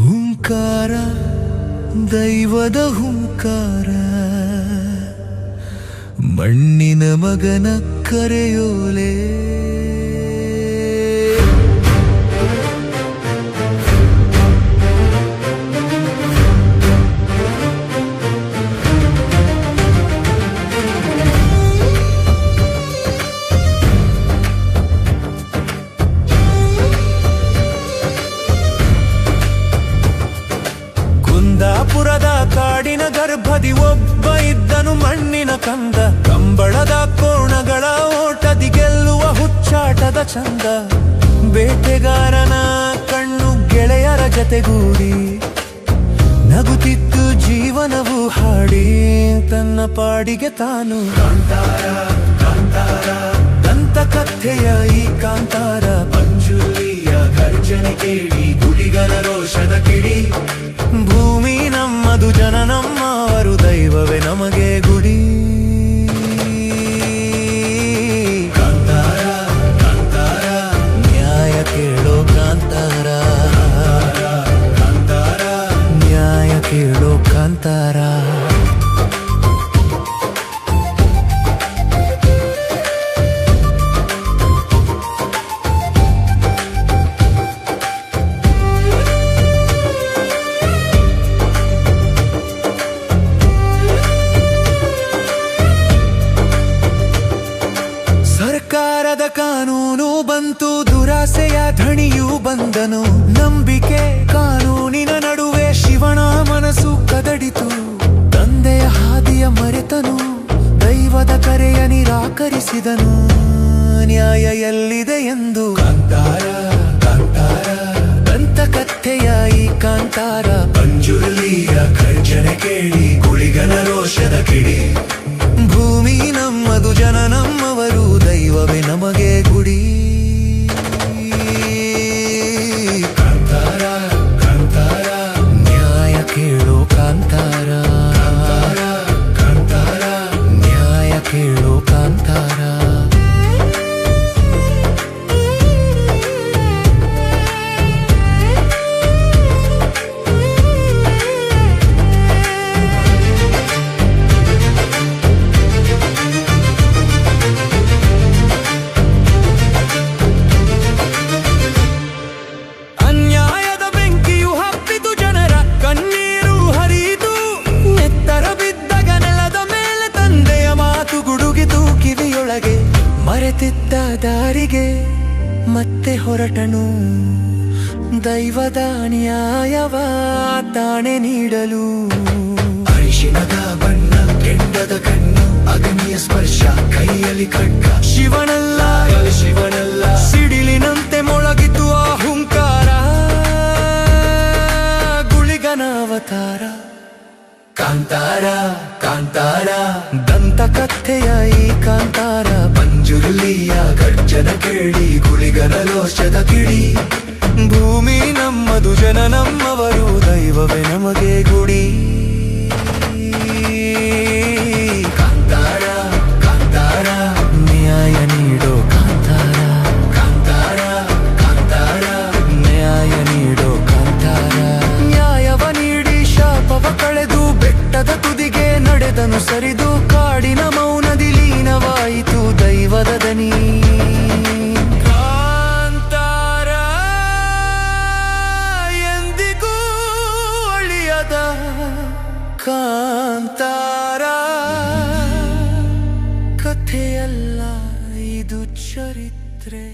ಹುಂಕಾರ ದೈವದ ಹುಂಕಾರ ಮಣ್ಣಿನ ಮಗನ ಕರೆಯೋಲೆ ಕುಂದಾಪುರದ ಕಾಡಿನ ಗರ್ಭದಿ ಒಬ್ಬ ಇದ್ದನು ಮಣ್ಣಿನ ಕಂದ. ಕಂಬಳದ ಕೋಣಗಳ ಓಟದಿ ಗೆಲ್ಲುವ ಹುಚ್ಚಾಟದ ಚಂದ. ಬೇಟೆಗಾರನ ಕಣ್ಣು ಗೆಳೆಯರ ಜತೆಗೂಡಿ ನಗುತ್ತಿತ್ತು ಜೀವನವು ಹಾಡಿ ತನ್ನ ಪಾಡಿಗೆ ತಾನು. ಕಾಂತಾರ ಕಾಂತಾರ ದಂತಕಥೆಯ ಈ ಕಾಂತಾರ ಪಂಜುಲಿಯ ಗರ್ಜನೆ ಕೇಳಿ ಗುಳಿಗನ ರೋಷದ ಕಿಡಿ. ಭೂಮಿ ನಮ್ಮದು ಜನ ನಮ್ಮವರು ದೈವವೇ ನಮಗೆ ಗುಡಿ. ಕಾಂತಾರ ಕಾಂತಾರ ನ್ಯಾಯ ಕೇಳೋ ಕಾಂತಾರ. ಕಾಂತಾರ ನ್ಯಾಯ ಕೇಳೋ ಕಾಂತಾರ. ಸರ್ಕಾರದ ಕಾನೂನು ಬಂತು, ದುರಾಸೆಯ ಧಣಿಯೂ ಬಂದನು. ನಂಬಿಕೆ ಕಾನೂನಿನ ನಡುವೆ ಶಿವನ ಮನಸ್ಸು ಕದಡಿತು. ತಂದೆಯ ಹಾದಿಯ ಮರೆತನು, ದೈವದ ಕರೆಯ ನಿರಾಕರಿಸಿದನು. ನ್ಯಾಯ ಎಲ್ಲಿದೆ ಎಂದು ಕಾಂತಾರ ಕಾಂತಾರ ದಂತಕಥೆಯ ಈ ಕಾಂತಾರ ಪಂಜುರ್ಲಿಯ ಗರ್ಜನೆ ಕೇಳಿ ಗುಳಿಗನ ರೋಷದ ಕಿಡಿ. ಭೂಮಿ ನಮ್ಮದು ಜನ ನಮ್ಮವರು ದೈವವೇ ನಮಗೆ ಗುಡಿ. ಕಾಂತಾರ ಕಾಂತಾರ ನ್ಯಾಯ ಕೇಳೋ ಕಾಂತಾರ. ಕಾಂತಾರ ನ್ಯಾಯ ಕೇಳೋ ಕಾಂತಾರ. ಮರೆತಿದ್ದ ದಾರಿಗೆ ಮತ್ತೆ ಹೊರಟನು, ದೈವದ ನ್ಯಾಯವ ತಾಣೆ ನೀಡಲು. ಅರಿಶಿಣದ ಬಣ್ಣ ಕೆಂಡದ ಕಣ್ಣು ಅಗ್ನಿಯ ಸ್ಪರ್ಶ ಕೈಯಲ್ಲಿ ಖಡ್ಗ. ಶಿವನಲ್ಲ ಶಿವನಲ್ಲ ಸಿಡಿಲಿನಂತೆ ಮೊಳಗಿತು ಆ ಹುಂಕಾರ. ಗುಳಿಗನ ಅವತಾರ. ಕಾಂತಾರ ಕಾಂತಾರ ದಂತಕಥೆಯ ಈ ಕಾಂತಾರ ಪಂಜುರ್ಲಿಯ ಗರ್ಜನ ಕೇಳಿ ಗುಳಿಗನ ರೋಷದ ಕಿಡಿ. ಭೂಮಿ ನಮ್ಮದು ಜನ ನಮ್ಮವರು ದೈವವೇ ನಮಗೆ ಗುಡಿ. ಕಾಂತಾರ ಕಾಂತಾರ ನ್ಯಾಯ ನೀಡೋ ಕಾಂತಾರ. ಕಾಂತಾರ ಕಾಂತಾರ ನ್ಯಾಯ ನೀಡೋ ಕಾಂತಾರ. ನ್ಯಾಯವ ನೀಡಿ ಶಾಪವ ಕಳೆದು ಬೆಟ್ಟದ ತುದಿಗೆ ನಡೆದನು ಸರಿದು. ಕಾಡಿನ ಮೌನದಿ ಲೀನವಾಯಿತು ದೈವದ ದನಿ. ಕಾಂತಾರ ಎಂದಿಗೂ ಅಳಿಯದ ಕಾಂತಾರ. ಕಥೆಯಲ್ಲ ಇದು ಚರಿತ್ರೆ.